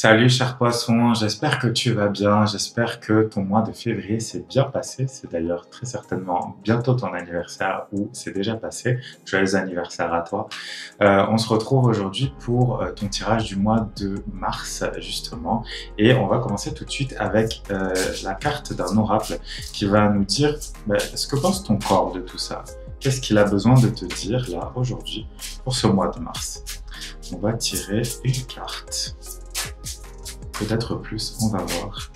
Salut cher poisson, j'espère que tu vas bien, j'espère que ton mois de février s'est bien passé. C'est d'ailleurs très certainement bientôt ton anniversaire ou c'est déjà passé. Joyeux anniversaire à toi. On se retrouve aujourd'hui pour ton tirage du mois de mars justement et on va commencer tout de suite avec la carte d'un oracle qui va nous dire ce que pense ton corps de tout ça. Qu'est-ce qu'il a besoin de te dire là aujourd'hui pour ce mois de mars. On va tirer une carte. Peut-être plus, on va voir.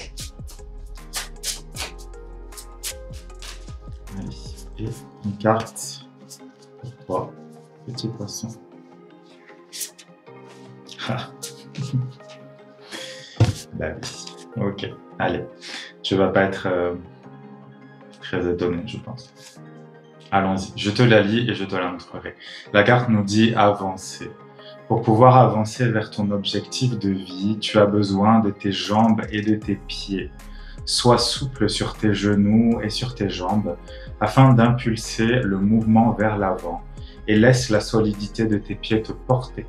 Allez, et une carte pour toi, petit poisson. Ah. Bah oui, ok, allez. Tu vas pas être très étonné, je pense. Allons-y, je te la lis et je te la montrerai. La carte nous dit avancer. Pour pouvoir avancer vers ton objectif de vie, tu as besoin de tes jambes et de tes pieds. Sois souple sur tes genoux et sur tes jambes afin d'impulser le mouvement vers l'avant et laisse la solidité de tes pieds te porter.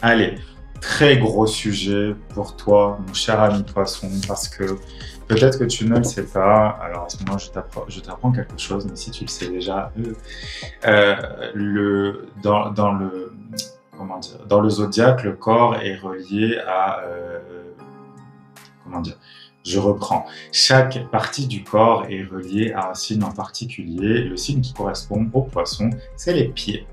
Allez, très gros sujet pour toi, mon cher ami poisson, parce que peut-être que tu ne le sais pas. Alors à ce moment, je t'apprends quelque chose, mais si tu le sais déjà, dans le zodiaque, le corps est relié à comment dire. Je reprends. Chaque partie du corps est reliée à un signe en particulier. Le signe qui correspond au poisson, c'est les pieds.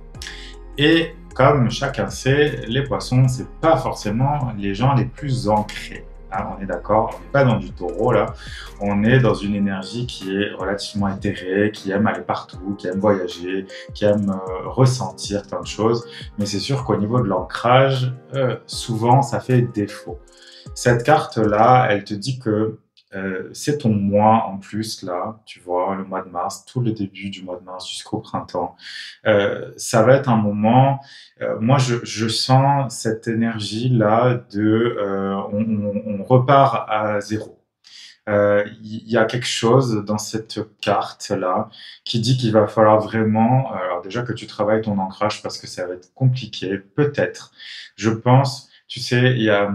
Et comme chacun sait, les poissons, c'est pas forcément les gens les plus ancrés. Hein, on est d'accord, on n'est pas dans du taureau là, on est dans une énergie qui est relativement éthérée, qui aime aller partout, qui aime voyager, qui aime ressentir plein de choses. Mais c'est sûr qu'au niveau de l'ancrage, souvent ça fait défaut. Cette carte-là, elle te dit que c'est ton mois en plus, là, tu vois, le mois de mars, tout le début du mois de mars jusqu'au printemps. Ça va être un moment, moi je sens cette énergie-là de on repart à zéro. Il y a quelque chose dans cette carte-là qui dit qu'il va falloir vraiment, alors déjà que tu travailles ton ancrage parce que ça va être compliqué, peut-être. Je pense, tu sais, il y a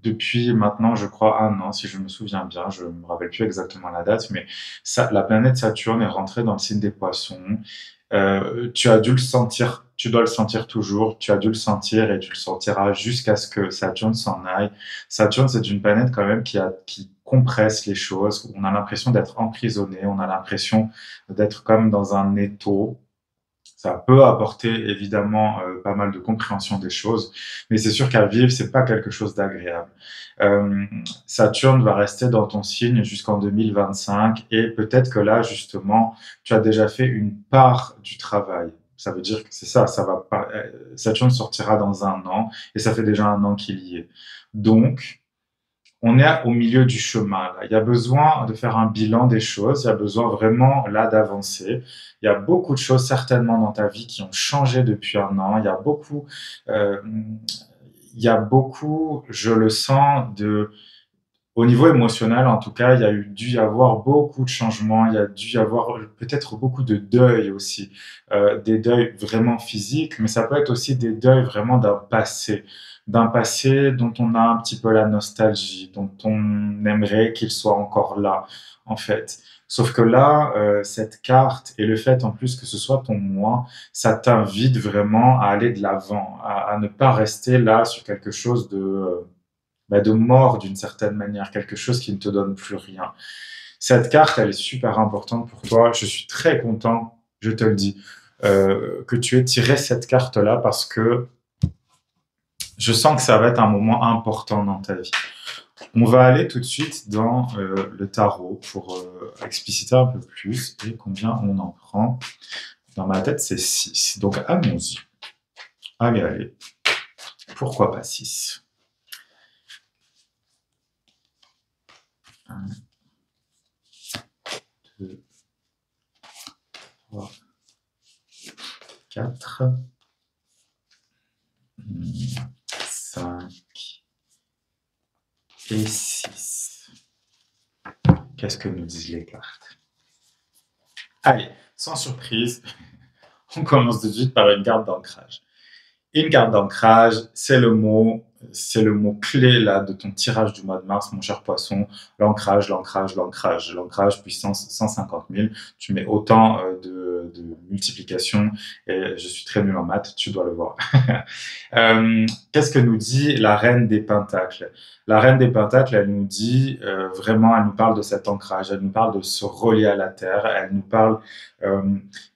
depuis maintenant, je crois, un an, si je me souviens bien, je ne me rappelle plus exactement la date, mais ça, la planète Saturne est rentrée dans le signe des poissons. Tu as dû le sentir, tu dois le sentir toujours, tu as dû le sentir et tu le sentiras jusqu'à ce que Saturne s'en aille. Saturne, c'est une planète quand même qui compresse les choses. On a l'impression d'être emprisonné, on a l'impression d'être comme dans un étau. Ça peut apporter évidemment pas mal de compréhension des choses, mais c'est sûr qu'à vivre, c'est pas quelque chose d'agréable. Euh, Saturne va rester dans ton signe jusqu'en 2025 et peut-être que là, justement, tu as déjà fait une part du travail. Ça veut dire que c'est ça, ça va pas, Saturne sortira dans un an et ça fait déjà un an qu'il y est. Donc, on est au milieu du chemin. Là. Il y a besoin de faire un bilan des choses, il y a besoin vraiment là d'avancer. Il y a beaucoup de choses certainement dans ta vie qui ont changé depuis un an. Euh, il y a beaucoup, je le sens, au niveau émotionnel en tout cas, dû y avoir beaucoup de changements, il y a dû y avoir peut-être beaucoup de deuil aussi, des deuils vraiment physiques, mais ça peut être aussi des deuils vraiment d'un passé dont on a un petit peu la nostalgie, dont on aimerait qu'il soit encore là, en fait. Sauf que là, cette carte et le fait en plus que ce soit ton moi, ça t'invite vraiment à aller de l'avant, à ne pas rester là sur quelque chose de mort d'une certaine manière, quelque chose qui ne te donne plus rien. Cette carte, elle est super importante pour toi. Je suis très content, je te le dis, que tu aies tiré cette carte-là parce que je sens que ça va être un moment important dans ta vie. On va aller tout de suite dans le tarot pour expliciter un peu plus et combien on en prend. Dans ma tête, c'est 6. Donc, allons-y. Allez, allez. Pourquoi pas 6? 1, 2, 3, 4, 5 et 6. Qu'est-ce que nous disent les cartes? Allez, sans surprise, on commence tout de suite par une carte d'ancrage. Une carte d'ancrage, c'est le mot clé là de ton tirage du mois de mars, mon cher poisson. L'ancrage, l'ancrage, l'ancrage. L'ancrage puissance 150 000. Tu mets autant de multiplication et je suis très nul en maths, tu dois le voir. Qu'est-ce que nous dit la reine des pentacles? La reine des pentacles, elle nous dit vraiment, elle nous parle de cet ancrage, elle nous parle de se relier à la terre, elle nous parle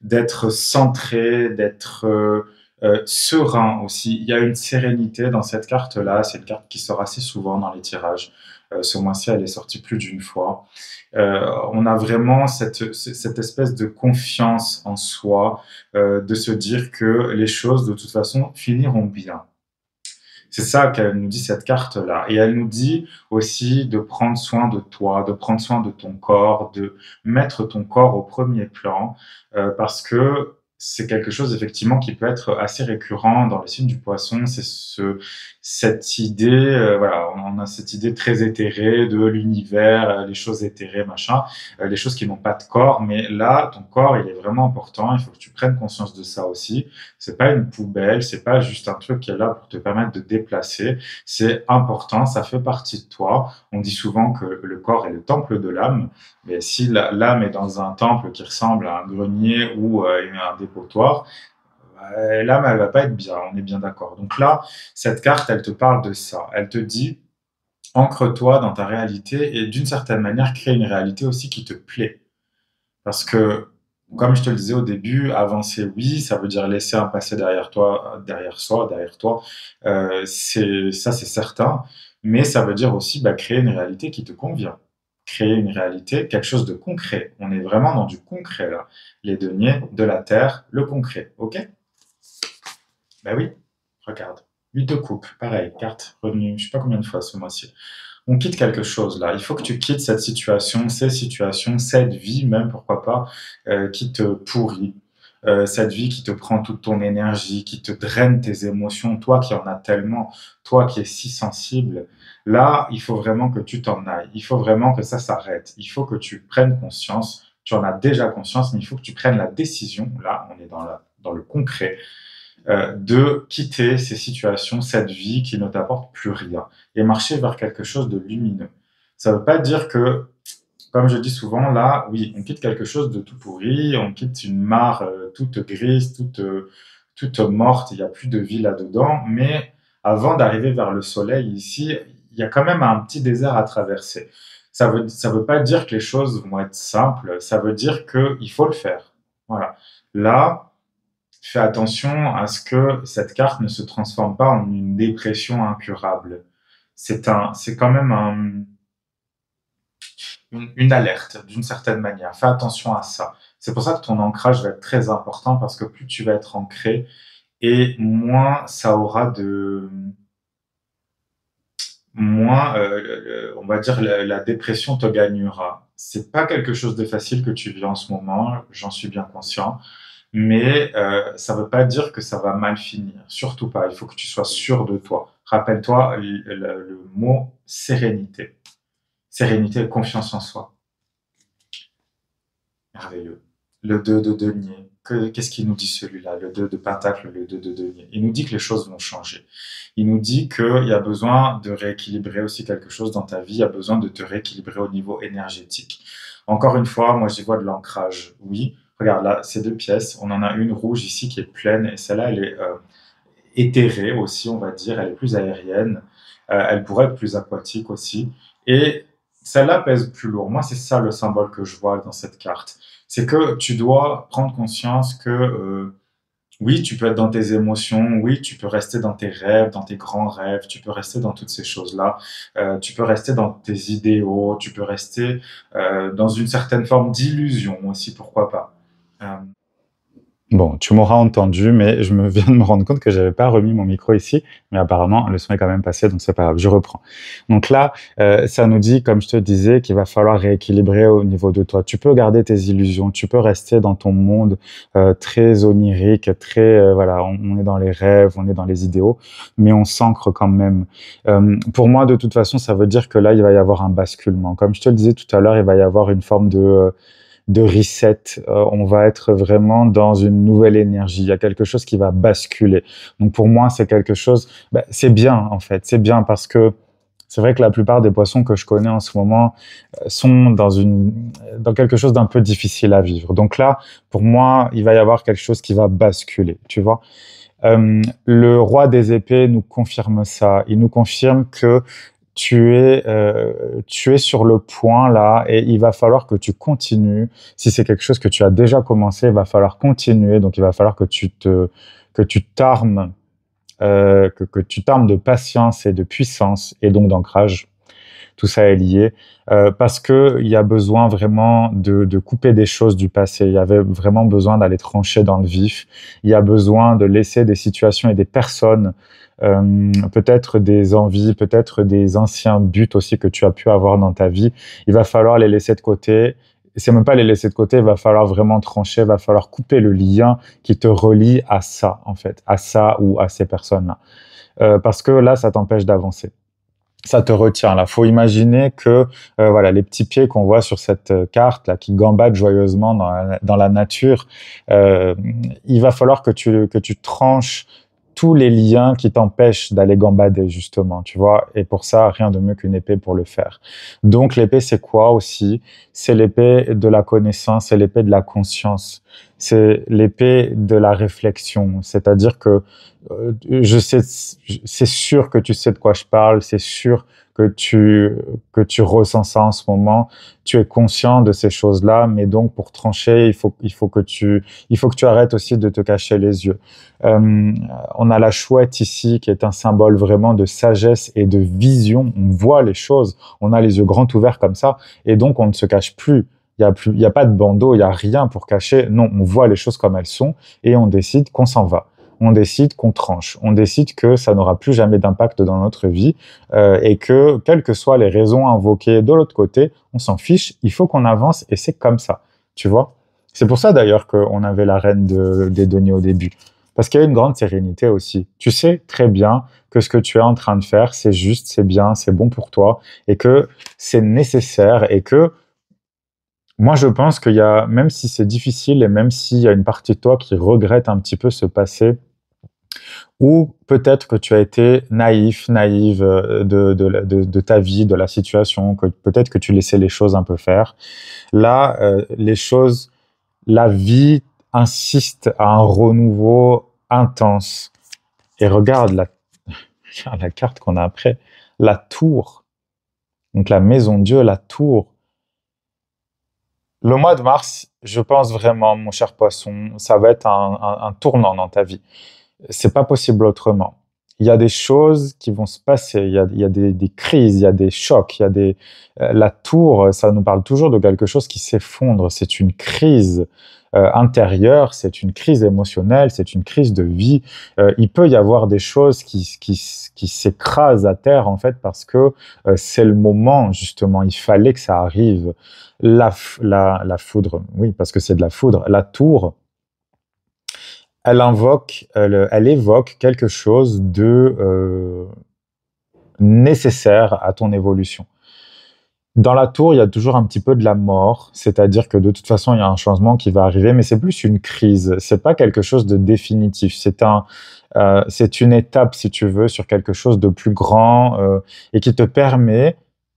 d'être centré, d'être serein aussi. Il y a une sérénité dans cette carte-là. C'est une carte qui sort assez souvent dans les tirages. Ce mois-ci, elle est sortie plus d'une fois. On a vraiment cette espèce de confiance en soi, de se dire que les choses, de toute façon, finiront bien. C'est ça qu'elle nous dit, cette carte-là. Et elle nous dit aussi de prendre soin de toi, de prendre soin de ton corps, de mettre ton corps au premier plan, parce que c'est quelque chose effectivement qui peut être assez récurrent dans le signe du poisson. C'est cette idée, voilà, on a cette idée très éthérée de l'univers, les choses éthérées, machin, les choses qui n'ont pas de corps. Mais là, ton corps, il est vraiment important. Il faut que tu prennes conscience de ça aussi. C'est pas une poubelle, c'est pas juste un truc qui est là pour te permettre de déplacer. C'est important, ça fait partie de toi. On dit souvent que le corps est le temple de l'âme, mais si l'âme est dans un temple qui ressemble à un grenier ou un dépotoir, l'âme, elle va pas être bien, on est bien d'accord. Donc là, cette carte, elle te parle de ça. Elle te dit, ancre-toi dans ta réalité et d'une certaine manière, crée une réalité aussi qui te plaît. Parce que, comme je te le disais au début, avancer, oui, ça veut dire laisser un passé derrière toi, derrière toi. C'est certain. Mais ça veut dire aussi créer une réalité qui te convient. Créer une réalité, quelque chose de concret. On est vraiment dans du concret là. Les deniers, de la terre, le concret. Ok? Ben oui, regarde. 8 de coupe, pareil, carte revenue, je sais pas combien de fois ce mois-ci. On quitte quelque chose là. Il faut que tu quittes cette situation, ces situations, cette vie même, pourquoi pas, qui te pourrit. Cette vie qui te prend toute ton énergie, qui te draine tes émotions, toi qui en as tellement, toi qui es si sensible. Là, il faut vraiment que tu t'en ailles. Il faut vraiment que ça s'arrête. Il faut que tu prennes conscience. Tu en as déjà conscience, mais il faut que tu prennes la décision. Là, on est dans le concret de quitter ces situations, cette vie qui ne t'apporte plus rien et marcher vers quelque chose de lumineux. Ça ne veut pas dire que, comme je dis souvent, là, oui, on quitte quelque chose de tout pourri, on quitte une mare toute grise, toute morte, il n'y a plus de vie là-dedans, mais avant d'arriver vers le soleil ici, il y a quand même un petit désert à traverser. Ça veut pas dire que les choses vont être simples, ça veut dire qu'il faut le faire. Voilà. Là, fais attention à ce que cette carte ne se transforme pas en une dépression incurable. C'est quand même une alerte d'une certaine manière. Fais attention à ça. C'est pour ça que ton ancrage va être très important parce que plus tu vas être ancré et moins ça aura moins, on va dire, la dépression te gagnera. C'est pas quelque chose de facile que tu vis en ce moment, j'en suis bien conscient. Mais ça ne veut pas dire que ça va mal finir. Surtout pas. Il faut que tu sois sûr de toi. Rappelle-toi le mot sérénité. Sérénité et confiance en soi. Merveilleux. Le 2 de denier. Qu'est-ce qu'il nous dit celui-là? Le 2 de pentacle, le 2 de denier. Il nous dit que les choses vont changer. Il nous dit qu'il y a besoin de rééquilibrer aussi quelque chose dans ta vie. Il y a besoin de te rééquilibrer au niveau énergétique. Encore une fois, moi j'y vois de l'ancrage. Oui, regarde là, ces deux pièces. On en a une rouge ici qui est pleine et celle-là, elle est éthérée aussi, on va dire. Elle est plus aérienne. Elle pourrait être plus aquatique aussi. Et celle-là pèse plus lourd. Moi, c'est ça le symbole que je vois dans cette carte. C'est que tu dois prendre conscience que oui, tu peux être dans tes émotions, oui, tu peux rester dans tes rêves, dans tes grands rêves, tu peux rester dans toutes ces choses-là, tu peux rester dans tes idéaux, tu peux rester dans une certaine forme d'illusion aussi, pourquoi pas. Euh, Bon, tu m'auras entendu, mais je viens de me rendre compte que j'avais pas remis mon micro ici, mais apparemment le son est quand même passé, donc c'est pas grave, je reprends. Donc là, ça nous dit, comme je te disais, qu'il va falloir rééquilibrer au niveau de toi. Tu peux garder tes illusions, tu peux rester dans ton monde très onirique, très voilà, on est dans les rêves, on est dans les idéaux, mais on s'ancre quand même. Pour moi, de toute façon, ça veut dire que là, il va y avoir un basculement. Comme je te le disais tout à l'heure, il va y avoir une forme de reset. On va être vraiment dans une nouvelle énergie. Il y a quelque chose qui va basculer. Donc pour moi, c'est quelque chose, c'est bien en fait. C'est bien parce que c'est vrai que la plupart des poissons que je connais en ce moment sont dans quelque chose d'un peu difficile à vivre. Donc là, pour moi, il va y avoir quelque chose qui va basculer, tu vois. Le roi des épées nous confirme ça. Il nous confirme que tu es sur le point là et il va falloir que tu continues. Si c'est quelque chose que tu as déjà commencé, il va falloir continuer. Donc il va falloir que tu t'armes, que tu t'armes de patience et de puissance et donc d'ancrage. Tout ça est lié parce que il y a besoin vraiment de couper des choses du passé. Il y avait vraiment besoin d'aller trancher dans le vif. Il y a besoin de laisser des situations et des personnes, peut-être des envies, peut-être des anciens buts aussi que tu as pu avoir dans ta vie. Il va falloir les laisser de côté. C'est même pas les laisser de côté, il va falloir vraiment trancher, il va falloir couper le lien qui te relie à ça, en fait, à ça ou à ces personnes-là. Parce que là, ça t'empêche d'avancer. Ça te retient là. Faut imaginer que voilà les petits pieds qu'on voit sur cette carte là qui gambadent joyeusement dans la nature. Il va falloir que tu tranches tous les liens qui t'empêchent d'aller gambader justement, tu vois. Et pour ça, rien de mieux qu'une épée pour le faire. Donc l'épée, c'est quoi aussi? C'est l'épée de la connaissance, c'est l'épée de la conscience, c'est l'épée de la réflexion. C'est-à-dire que je sais, c'est sûr que tu sais de quoi je parle, c'est sûr que tu ressens ça en ce moment, tu es conscient de ces choses-là, mais donc pour trancher, il faut que tu arrêtes aussi de te cacher les yeux. On a la chouette ici qui est un symbole vraiment de sagesse et de vision. On voit les choses, on a les yeux grands ouverts comme ça, et donc on ne se cache plus. Il y a pas de bandeau, il y a rien pour cacher. Non, on voit les choses comme elles sont et on décide qu'on s'en va. On décide qu'on tranche, on décide que ça n'aura plus jamais d'impact dans notre vie et que, quelles que soient les raisons invoquées de l'autre côté, on s'en fiche, il faut qu'on avance et c'est comme ça, tu vois. C'est pour ça d'ailleurs qu'on avait la reine des deniers au début, parce qu'il y a une grande sérénité aussi. Tu sais très bien que ce que tu es en train de faire, c'est juste, c'est bien, c'est bon pour toi et que c'est nécessaire et que moi, je pense qu'il y a, même si c'est difficile et même s'il y a une partie de toi qui regrette un petit peu ce passé, ou peut-être que tu as été naïve de ta vie, de la situation, que peut-être que tu laissais les choses un peu faire. Là, la vie insiste à un renouveau intense. Et regarde la carte qu'on a après, la tour. Donc la maison Dieu, la tour. Le mois de mars, je pense vraiment, mon cher poisson, ça va être un tournant dans ta vie. C'est pas possible autrement. Il y a des choses qui vont se passer, il y a des crises, il y a des chocs, il y a la tour, ça nous parle toujours de quelque chose qui s'effondre. C'est une crise intérieure, c'est une crise émotionnelle, c'est une crise de vie. Il peut y avoir des choses qui s'écrasent à terre en fait parce que c'est le moment justement. Il fallait que ça arrive. La foudre, oui, parce que c'est de la foudre. La tour, elle évoque quelque chose de nécessaire à ton évolution. Dans la tour, il y a toujours un petit peu de la mort, c'est-à-dire que de toute façon, il y a un changement qui va arriver, mais c'est plus une crise. C'est pas quelque chose de définitif. C'est une étape, si tu veux, sur quelque chose de plus grand et qui te permet,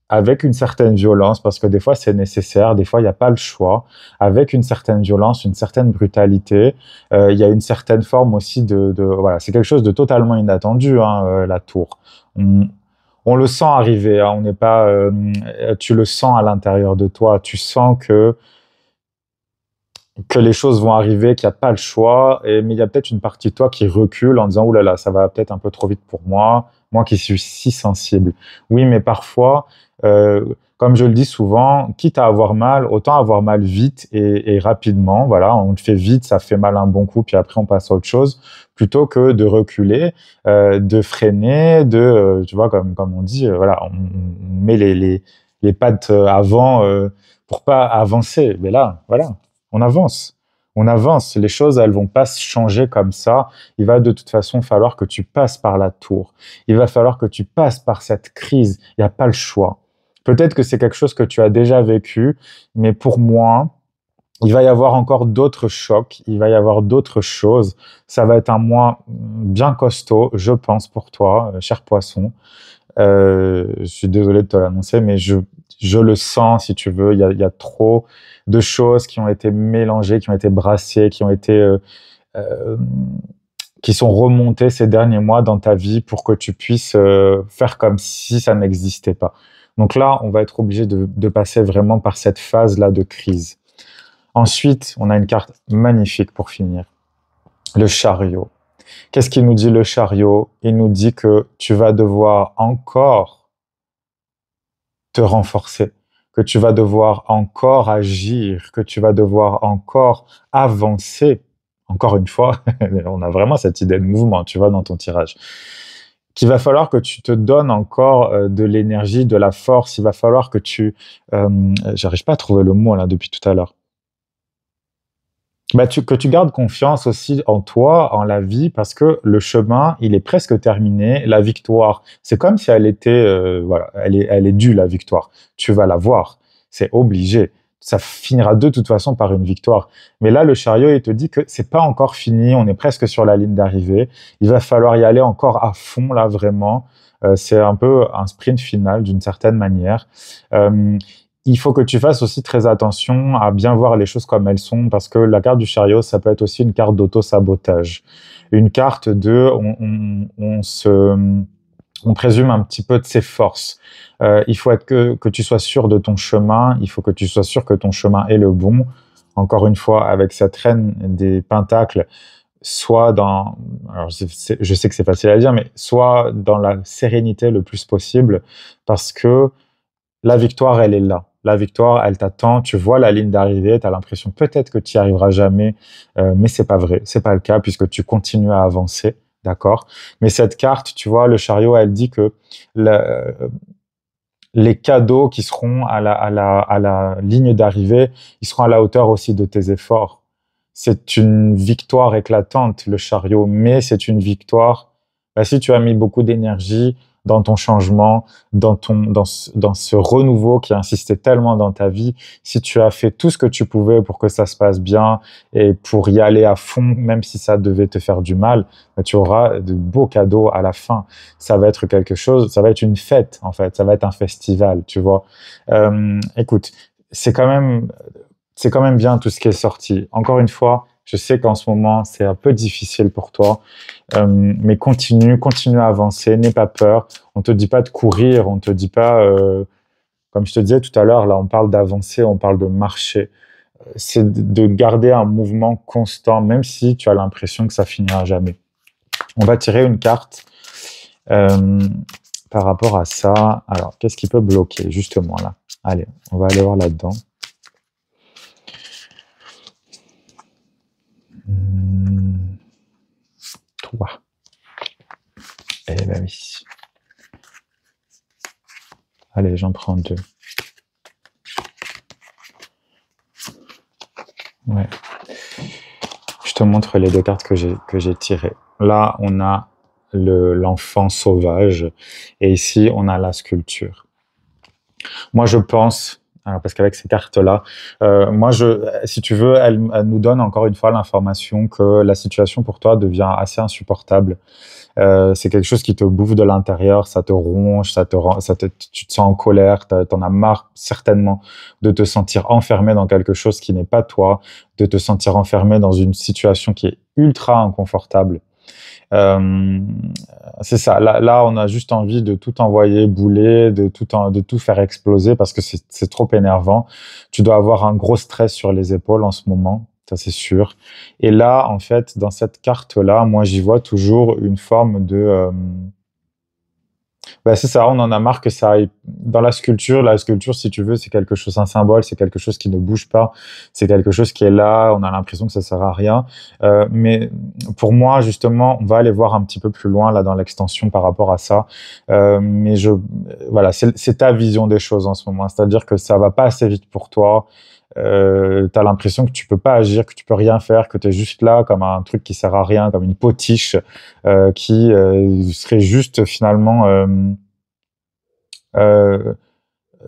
avec une certaine violence, parce que des fois c'est nécessaire, des fois il n'y a pas le choix, avec une certaine violence, une certaine brutalité, il y a une certaine forme aussi voilà, c'est quelque chose de totalement inattendu, hein, la tour. On le sent arriver, hein, on n'est pas, tu le sens à l'intérieur de toi, tu sens que les choses vont arriver, qu'il n'y a pas le choix, mais il y a peut-être une partie de toi qui recule en disant « Ouh là là, ça va peut-être un peu trop vite pour moi qui suis si sensible. » Oui, mais parfois, comme je le dis souvent, quitte à avoir mal, autant avoir mal vite et rapidement. Voilà, on le fait vite, ça fait mal un bon coup, puis après on passe à autre chose, plutôt que de reculer, de freiner, tu vois, comme on dit, voilà, on met les pattes avant pour pas avancer. Mais là, voilà, on avance. On avance. Les choses, elles vont pas se changer comme ça. Il va de toute façon falloir que tu passes par la tour. Il va falloir que tu passes par cette crise. Il n'y a pas le choix. Peut-être que c'est quelque chose que tu as déjà vécu, mais pour moi, il va y avoir encore d'autres chocs, il va y avoir d'autres choses. Ça va être un mois bien costaud, je pense, pour toi, cher poisson. Je suis désolé de te l'annoncer, mais je le sens, si tu veux. Il y a trop de choses qui ont été mélangées, qui ont été brassées, euh, qui sont remontées ces derniers mois dans ta vie pour que tu puisses faire comme si ça n'existait pas. Donc là, on va être obligé de passer vraiment par cette phase-là de crise. Ensuite, on a une carte magnifique pour finir. Le chariot. Qu'est-ce qu'il nous dit le chariot? Il nous dit que tu vas devoir encore te renforcer, que tu vas devoir encore agir, que tu vas devoir encore avancer. Encore une fois, on a vraiment cette idée de mouvement, tu vois, dans ton tirage. Qu'il va falloir que tu te donnes encore de l'énergie, de la force. Il va falloir que j'arrive pas à trouver le mot là depuis tout à l'heure. Bah, que tu gardes confiance aussi en toi, en la vie, parce que le chemin, il est presque terminé. La victoire, c'est comme si elle était, voilà, elle est due, la victoire. Tu vas la voir, c'est obligé. Ça finira de toute façon par une victoire. Mais là, le chariot, il te dit que c'est pas encore fini, on est presque sur la ligne d'arrivée. Il va falloir y aller encore à fond, là, vraiment. C'est un peu un sprint final, d'une certaine manière. Euh, il faut que tu fasses aussi très attention à bien voir les choses comme elles sont, parce que la carte du chariot, ça peut être aussi une carte d'auto-sabotage. Une carte de, on présume un petit peu de ses forces. Il faut être que tu sois sûr de ton chemin, il faut que tu sois sûr que ton chemin est le bon. Encore une fois, avec cette reine des pentacles, soit dans, alors je sais que c'est facile à dire, mais soit dans la sérénité le plus possible, parce que la victoire, elle est là. La victoire, elle t'attend. Tu vois la ligne d'arrivée. Tu as l'impression peut-être que tu n'y arriveras jamais, mais c'est pas vrai. C'est pas le cas puisque tu continues à avancer, d'accord. Mais cette carte, tu vois, le chariot, elle dit que les cadeaux qui seront à la ligne d'arrivée, ils seront à la hauteur aussi de tes efforts. C'est une victoire éclatante, le chariot, mais c'est une victoire. Bah, si tu as mis beaucoup d'énergie dans ton changement, dans ce renouveau qui insistait tellement dans ta vie, si tu as fait tout ce que tu pouvais pour que ça se passe bien et pour y aller à fond, même si ça devait te faire du mal, bah, tu auras de beaux cadeaux à la fin. Ça va être quelque chose, ça va être une fête en fait, ça va être un festival, tu vois. Écoute, c'est quand même bien tout ce qui est sorti. Encore une fois, je sais qu'en ce moment, c'est un peu difficile pour toi, mais continue à avancer, n'aie pas peur. On te dit pas de courir, on te dit pas, comme je te disais tout à l'heure, là, on parle d'avancer, on parle de marcher. C'est de garder un mouvement constant, même si tu as l'impression que ça finira jamais. On va tirer une carte par rapport à ça. Alors, qu'est-ce qui peut bloquer, justement, là? Allez, on va aller voir là-dedans. Toi. Eh ben oui. Allez, j'en prends 2. Ouais. Je te montre les 2 cartes que j'ai tirées. Là, on a l'enfant sauvage et ici, on a la sculpture. Moi, je pense, alors parce qu'avec ces cartes-là, si tu veux, elle nous donne encore une fois l'information que la situation pour toi devient assez insupportable. C'est quelque chose qui te bouffe de l'intérieur, ça te ronge, tu te sens en colère, t'en as marre certainement de te sentir enfermé dans quelque chose qui n'est pas toi, de te sentir enfermé dans une situation qui est ultra inconfortable. C'est ça. Là, on a juste envie de tout envoyer bouler, de tout faire exploser parce que c'est trop énervant. Tu dois avoir un gros stress sur les épaules en ce moment, ça c'est sûr. Et là, en fait, dans cette carte-là, moi, j'y vois toujours une forme de... c'est ça, on en a marre que ça aille dans la sculpture, si tu veux, c'est quelque chose, un symbole, c'est quelque chose qui ne bouge pas, c'est quelque chose qui est là, on a l'impression que ça sert à rien. Mais pour moi, justement, on va aller voir un petit peu plus loin là dans l'extension par rapport à ça. Mais voilà, c'est ta vision des choses en ce moment, c'est-à-dire que ça va pas assez vite pour toi. T'as l'impression que tu peux pas agir, que tu peux rien faire, que tu es juste là comme un truc qui sert à rien, comme une potiche qui serait juste finalement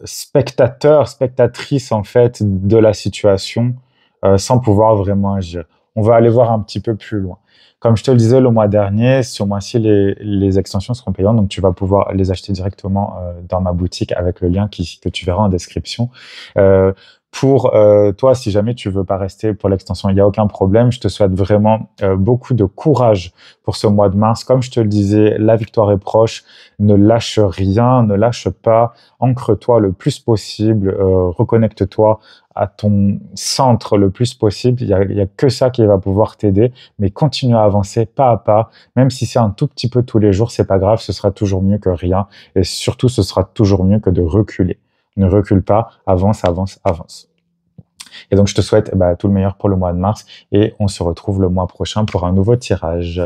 spectatrice en fait de la situation. sans pouvoir vraiment agir. On va aller voir un petit peu plus loin. Comme je te le disais le mois dernier, ce mois-ci, les extensions seront payantes, donc tu vas pouvoir les acheter directement dans ma boutique avec le lien que tu verras en description. Pour toi, si jamais tu veux pas rester pour l'extension, il n'y a aucun problème. Je te souhaite vraiment beaucoup de courage pour ce mois de mars. Comme je te le disais, la victoire est proche. Ne lâche rien, ne lâche pas. Ancre-toi le plus possible. Reconnecte-toi à ton centre le plus possible. Il y a que ça qui va pouvoir t'aider. Mais continue à avancer pas à pas. Même si c'est un tout petit peu tous les jours, c'est pas grave. Ce sera toujours mieux que rien. Et surtout, ce sera toujours mieux que de reculer. Ne recule pas, avance, avance, avance. Et donc, je te souhaite tout le meilleur pour le mois de mars et on se retrouve le mois prochain pour un nouveau tirage.